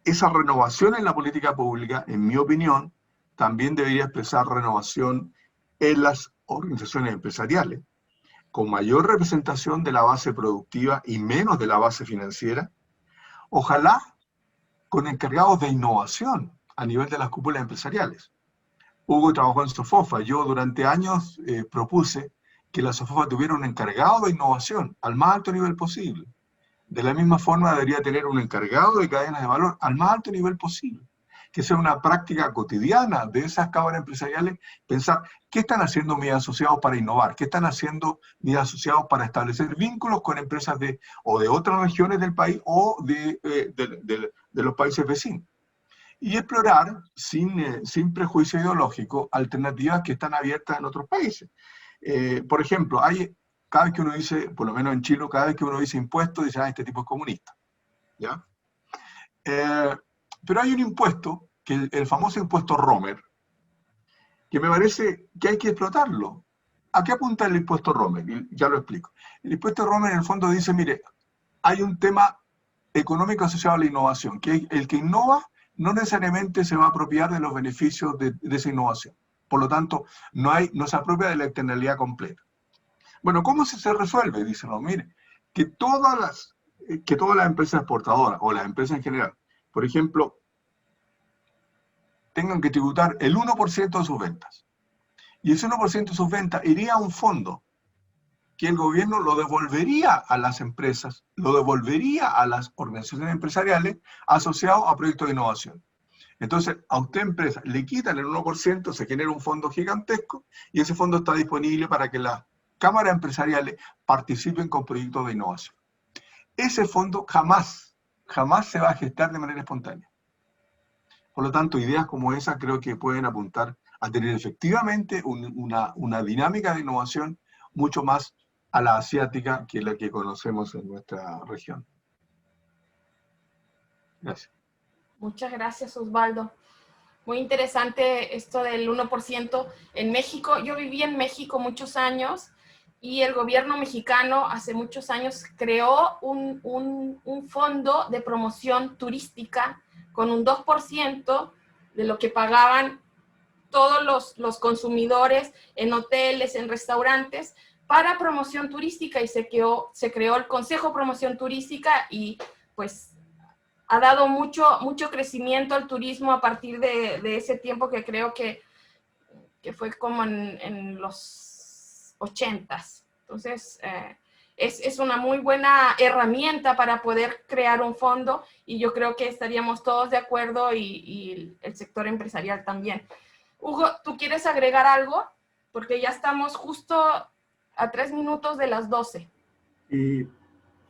esa renovación en la política pública, en mi opinión, también debería expresar renovación en las organizaciones empresariales, con mayor representación de la base productiva y menos de la base financiera, ojalá con encargados de innovación a nivel de las cúpulas empresariales. Hugo trabajó en Sofofa. Yo durante años propuse que la Sofofa tuviera un encargado de innovación al más alto nivel posible. De la misma forma debería tener un encargado de cadenas de valor al más alto nivel posible. Que sea una práctica cotidiana de esas cámaras empresariales, pensar qué están haciendo mis asociados para innovar, qué están haciendo mis asociados para establecer vínculos con empresas de otras regiones del país o de los países vecinos. Y explorar, sin prejuicio ideológico, alternativas que están abiertas en otros países. Por ejemplo, hay cada vez que uno dice, por lo menos en Chile, cada vez que uno dice impuesto, dice, este tipo es comunista. ¿Ya? Pero hay un impuesto, que el famoso impuesto Romer, que me parece que hay que explotarlo. ¿A qué apunta el impuesto Romer? Y ya lo explico. El impuesto Romer en el fondo dice, mire, hay un tema económico asociado a la innovación, que el que innova no necesariamente se va a apropiar de los beneficios de esa innovación. Por lo tanto, no se apropia de la externalidad completa. Bueno, ¿cómo se resuelve? Dicen, no, mire, que todas las empresas exportadoras, o las empresas en general, por ejemplo, tengan que tributar el 1% de sus ventas. Y ese 1% de sus ventas iría a un fondo que el gobierno lo devolvería a las empresas, lo devolvería a las organizaciones empresariales asociados a proyectos de innovación. Entonces, a usted empresa le quitan el 1%, se genera un fondo gigantesco y ese fondo está disponible para que las cámaras empresariales participen con proyectos de innovación. Ese fondo jamás se va a gestar de manera espontánea. Por lo tanto, ideas como esa creo que pueden apuntar a tener efectivamente una dinámica de innovación mucho más a la asiática que la que conocemos en nuestra región. Gracias. Muchas gracias, Osvaldo. Muy interesante esto del 1% en México. Yo viví en México muchos años y el gobierno mexicano hace muchos años creó un fondo de promoción turística con un 2% de lo que pagaban todos los consumidores en hoteles, en restaurantes, para promoción turística, y se creó el Consejo de Promoción Turística y pues ha dado mucho crecimiento al turismo a partir de ese tiempo, que creo que fue como en los 80s. Entonces, es una muy buena herramienta para poder crear un fondo, y yo creo que estaríamos todos de acuerdo, y el sector empresarial también. Hugo, ¿tú quieres agregar algo? Porque ya estamos justo a 3 minutos de las 12.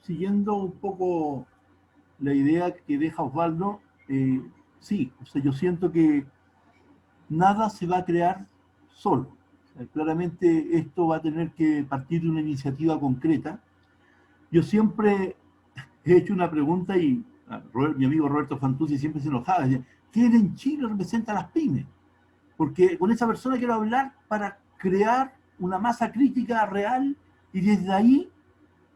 Siguiendo un poco la idea que deja Osvaldo, sí, o sea, yo siento que nada se va a crear solo. O sea, claramente esto va a tener que partir de una iniciativa concreta. Yo siempre he hecho una pregunta, y mi amigo Roberto Fantuzzi siempre se enojaba, decía, ¿quién en Chile representa a las pymes? Porque con esa persona quiero hablar para crear una masa crítica real y desde ahí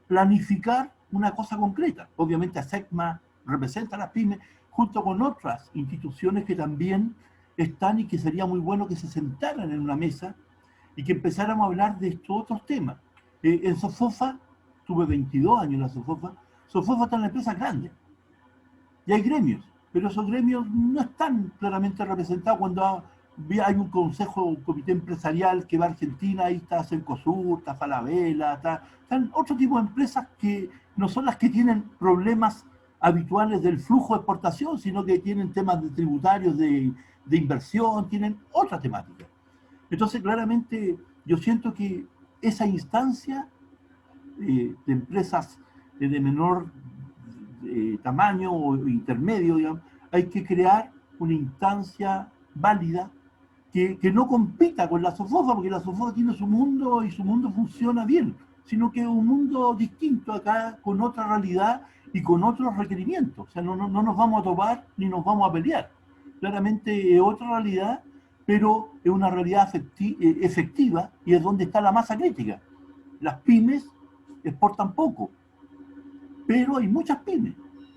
planificar una cosa concreta. Obviamente ASECMA representa a las pymes junto con otras instituciones que también están, y que sería muy bueno que se sentaran en una mesa y que empezáramos a hablar de estos otros temas. En Sofofa, tuve 22 años en la Sofofa. Sofofa está en la empresa grande y hay gremios, pero esos gremios no están claramente representados. Cuando hay un consejo, un comité empresarial que va a Argentina, ahí está Cencosud, está Falabella, están otro tipo de empresas que no son las que tienen problemas habituales del flujo de exportación, sino que tienen temas de tributarios, de inversión, tienen otra temática. Entonces, claramente, yo siento que esa instancia de empresas de menor tamaño o intermedio, digamos, hay que crear una instancia válida que no compita con la Sofofa, porque la Sofofa tiene su mundo y su mundo funciona bien, sino que es un mundo distinto acá, con otra realidad y con otros requerimientos. O sea, no nos vamos a topar ni nos vamos a pelear. Claramente es otra realidad, pero es una realidad efectiva, y es donde está la masa crítica. Las pymes exportan poco, pero hay muchas pymes.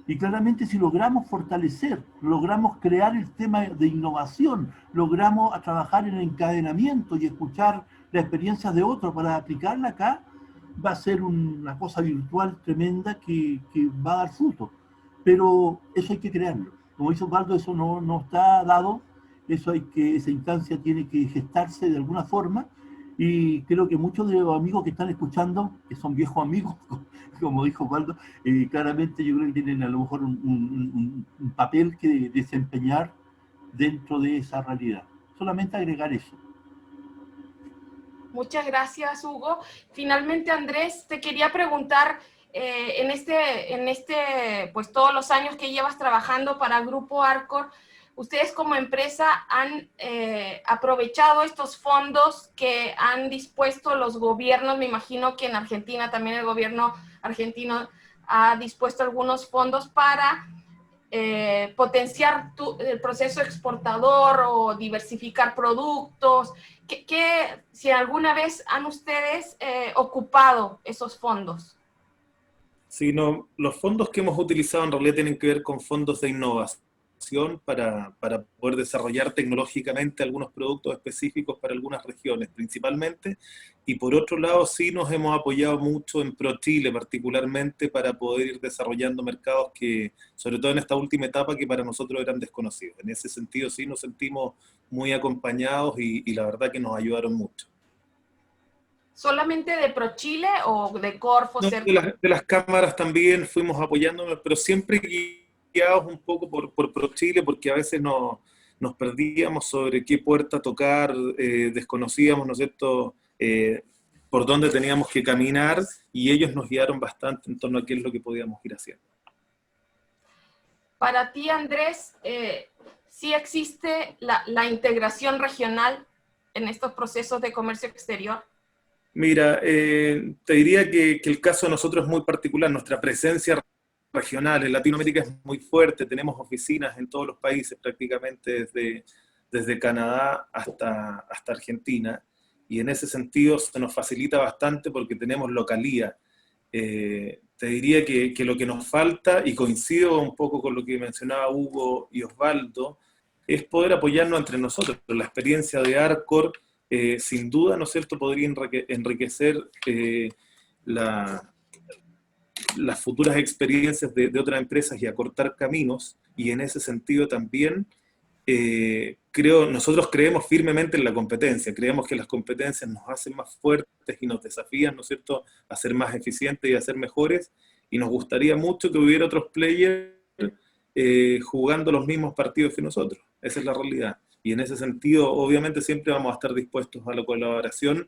Y claramente si logramos fortalecer, logramos crear el tema de innovación, logramos trabajar en el encadenamiento y escuchar la experiencia de otros para aplicarla acá, va a ser una cosa virtual tremenda que va a dar fruto. Pero eso hay que crearlo. Como dice Osvaldo, eso no está dado, esa instancia tiene que gestarse de alguna forma, y creo que muchos de los amigos que están escuchando, que son viejos amigos, como dijo Osvaldo, claramente yo creo que tienen a lo mejor un papel que desempeñar dentro de esa realidad. Solamente agregar eso. Muchas gracias, Hugo. Finalmente, Andrés, te quería preguntar, pues todos los años que llevas trabajando para Grupo Arcor, ustedes como empresa han aprovechado estos fondos que han dispuesto los gobiernos. Me imagino que en Argentina también el gobierno argentino ha dispuesto algunos fondos para potenciar el proceso exportador o diversificar productos. Si alguna vez han ustedes ocupado esos fondos. Sí, no, los fondos que hemos utilizado en realidad tienen que ver con fondos de innovación para poder desarrollar tecnológicamente algunos productos específicos para algunas regiones principalmente, y por otro lado sí nos hemos apoyado mucho en ProChile particularmente para poder ir desarrollando mercados que, sobre todo en esta última etapa, que para nosotros eran desconocidos. En ese sentido sí nos sentimos muy acompañados y la verdad que nos ayudaron mucho. ¿Solamente de ProChile o de Corfo? No, de las cámaras también fuimos apoyándonos, pero siempre guiados un poco por ProChile, porque a veces nos perdíamos sobre qué puerta tocar, desconocíamos, ¿no es cierto?, por dónde teníamos que caminar, y ellos nos guiaron bastante en torno a qué es lo que podíamos ir haciendo. Para ti, Andrés, ¿sí existe la integración regional en estos procesos de comercio exterior? Mira, te diría que el caso de nosotros es muy particular. Nuestra presencia regional en Latinoamérica es muy fuerte. Tenemos oficinas en todos los países prácticamente, desde Canadá hasta Argentina, y en ese sentido se nos facilita bastante porque tenemos localía. Te diría que lo que nos falta, y coincido un poco con lo que mencionaba Hugo y Osvaldo, es poder apoyarnos entre nosotros. La experiencia de Arcor, sin duda, ¿no es cierto?, podría enriquecer las futuras experiencias de otras empresas y acortar caminos, y en ese sentido también nosotros creemos firmemente en la competencia, creemos que las competencias nos hacen más fuertes y nos desafían, ¿no es cierto?, a ser más eficientes y a ser mejores, y nos gustaría mucho que hubiera otros players jugando los mismos partidos que nosotros. Esa es la realidad. Y en ese sentido, obviamente, siempre vamos a estar dispuestos a la colaboración,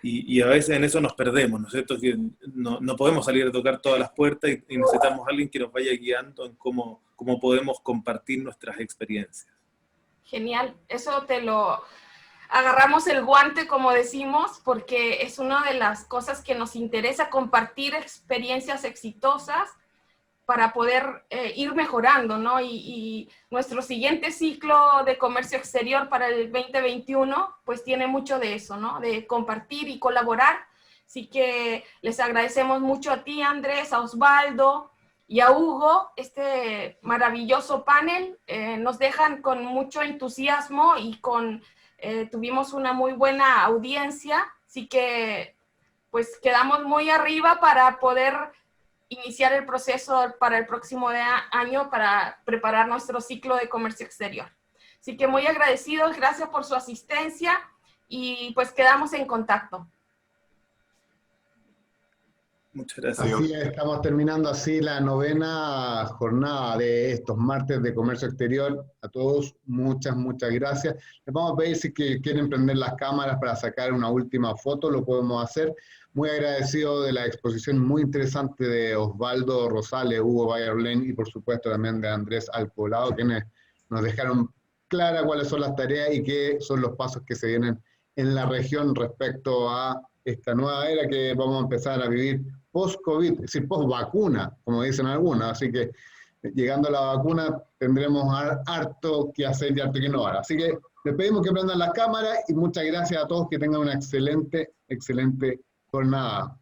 y a veces en eso nos perdemos, ¿no es cierto? Que no podemos salir a tocar todas las puertas, y necesitamos a alguien que nos vaya guiando en cómo podemos compartir nuestras experiencias. Genial, eso agarramos el guante, como decimos, porque es una de las cosas que nos interesa, compartir experiencias exitosas para poder ir mejorando, ¿no? Y nuestro siguiente ciclo de comercio exterior para el 2021, pues tiene mucho de eso, ¿no? De compartir y colaborar. Así que les agradecemos mucho a ti, Andrés, a Osvaldo y a Hugo, este maravilloso panel. Nos dejan con mucho entusiasmo y tuvimos una muy buena audiencia, así que pues quedamos muy arriba para poder iniciar el proceso para el próximo año para preparar nuestro ciclo de comercio exterior. Así que muy agradecidos, gracias por su asistencia y pues quedamos en contacto. Muchas gracias. Así estamos terminando así la 9ª jornada de estos martes de comercio exterior. A todos, muchas gracias. Les vamos a pedir si quieren prender las cámaras para sacar una última foto, lo podemos hacer. Muy agradecido de la exposición muy interesante de Osvaldo Rosales, Hugo Bayerlein y por supuesto también de Andrés Alcolado, quienes nos dejaron clara cuáles son las tareas y qué son los pasos que se vienen en la región respecto a esta nueva era que vamos a empezar a vivir post-COVID, es decir, post-vacuna, como dicen algunos. Así que llegando a la vacuna tendremos harto que hacer y harto que innovar. Así que les pedimos que prendan las cámaras y muchas gracias a todos, que tengan una excelente jornada.